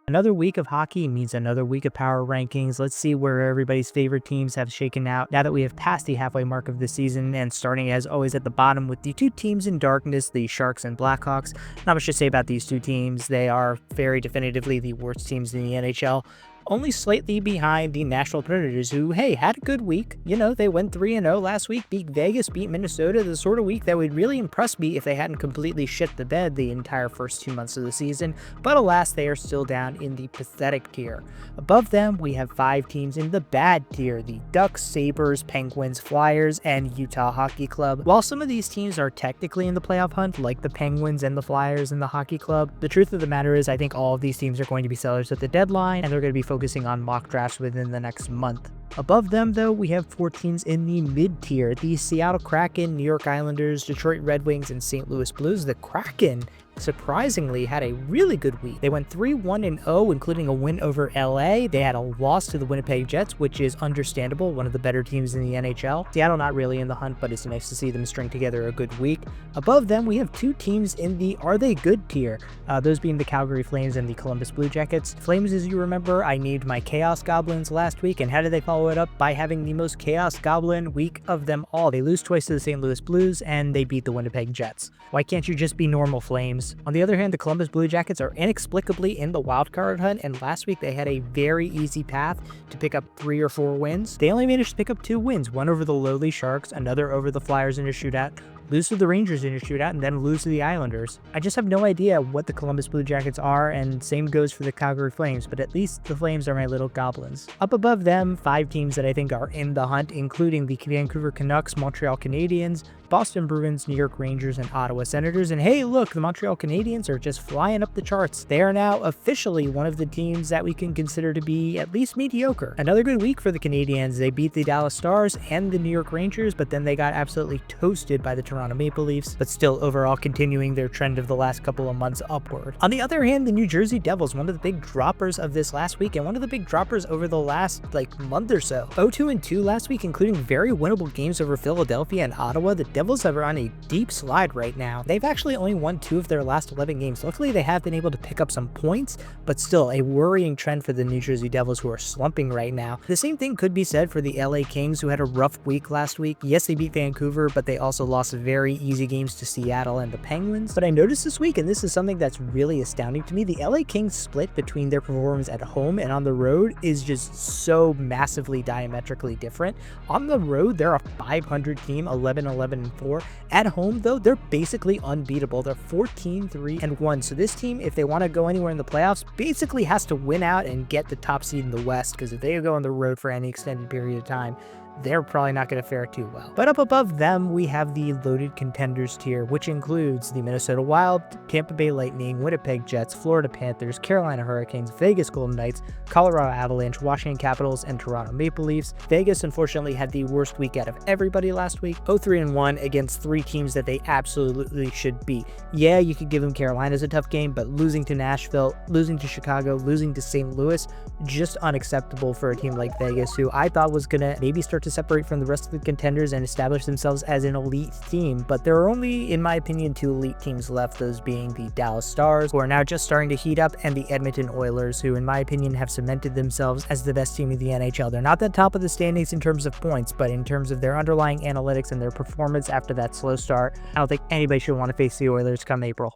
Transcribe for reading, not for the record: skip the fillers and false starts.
Another week of hockey means another week of power rankings. Let's see where everybody's favorite teams have shaken out now that we have passed the halfway mark of the season, and starting as always at the bottom with the two teams in darkness, the Sharks and Blackhawks. Not much to say about these two teams. They are very definitively the worst teams in the NHL. Only slightly behind the Nashville Predators, who, hey, had a good week. You know, they went 3-0 last week, beat Vegas, beat Minnesota, the sort of week that would really impress me if they hadn't completely shit the bed the entire first 2 months of the season. But alas, they are still down in the pathetic tier. Above them, we have 5 teams in the bad tier: the Ducks, Sabres, Penguins, Flyers, and Utah Hockey Club. While some of these teams are technically in the playoff hunt, like the Penguins and the Flyers and the Hockey Club, the truth of the matter is I think all of these teams are going to be sellers at the deadline, and they're going to be focusing on mock drafts within the next month. Above them, though, we have 4 teams in the mid-tier: the Seattle Kraken, New York Islanders, Detroit Red Wings, and St. Louis Blues. The Kraken surprisingly had a really good week. They went 3-1-0, including a win over LA. They had a loss to the Winnipeg Jets, which is understandable, one of the better teams in the NHL. Seattle not really in the hunt, but it's nice to see them string together a good week. Above them, we have 2 teams in the are they good tier, those being the Calgary Flames and the Columbus Blue Jackets. Flames, as you remember, I named my Chaos Goblins last week, and how did they follow it up? By having the most Chaos Goblin week of them all. They lose twice to the St. Louis Blues, and they beat the Winnipeg Jets. Why can't you just be normal, Flames? On the other hand, the Columbus Blue Jackets are inexplicably in the wildcard hunt, and last week they had a very easy path to pick up 3 or 4 wins. They only managed to pick up 2 wins, one over the lowly Sharks, another over the Flyers in a shootout, lose to the Rangers in a shootout, and then lose to the Islanders. I just have no idea what the Columbus Blue Jackets are, and same goes for the Calgary Flames, but at least the Flames are my little goblins. Up above them, 5 teams that I think are in the hunt, including the Vancouver Canucks, Montreal Canadiens, Boston Bruins, New York Rangers, and Ottawa Senators. And hey, look, the Montreal Canadiens are just flying up the charts. They are now officially one of the teams that we can consider to be at least mediocre. Another good week for the Canadiens. They beat the Dallas Stars and the New York Rangers, but then they got absolutely toasted by the Toronto Maple Leafs, but still overall continuing their trend of the last couple of months upward. On the other hand, the New Jersey Devils, one of the big droppers of this last week, and one of the big droppers over the last month or so. 0-2-2 last week, including very winnable games over Philadelphia and Ottawa. The Devils are on a deep slide right now. They've actually only won 2 of their last 11 games. Luckily, they have been able to pick up some points, but still a worrying trend for the New Jersey Devils, who are slumping right now. The same thing could be said for the LA Kings, who had a rough week last week. Yes, they beat Vancouver, but they also lost very easy games to Seattle and the Penguins. But I noticed this week, and this is something that's really astounding to me, the LA Kings split between their performance at home and on the road is just so massively diametrically different. On the road, they're a 500 team, 11-11-4. At home, though, they're basically unbeatable. They're 14-3-1. So this team, if they want to go anywhere in the playoffs, basically has to win out and get the top seed in the West, because if they go on the road for any extended period of time, they're probably not going to fare too well. But up above them, we have the loaded contenders tier, which includes the Minnesota Wild, Tampa Bay Lightning, Winnipeg Jets, Florida Panthers, Carolina Hurricanes, Vegas Golden Knights, Colorado Avalanche, Washington Capitals, and Toronto Maple Leafs. Vegas, unfortunately, had the worst week out of everybody last week, 0-3-1 against 3 teams that they absolutely should beat. Yeah, you could give them Carolina's a tough game, but losing to Nashville, losing to Chicago, losing to St. Louis, just unacceptable for a team like Vegas, who I thought was going to maybe start to separate from the rest of the contenders and establish themselves as an elite team. But there are only, in my opinion, 2 elite teams left, those being the Dallas Stars, who are now just starting to heat up, and the Edmonton Oilers, who in my opinion have cemented themselves as the best team in the NHL. They're not the top of the standings in terms of points, but in terms of their underlying analytics and their performance after that slow start, I don't think anybody should want to face the Oilers come April.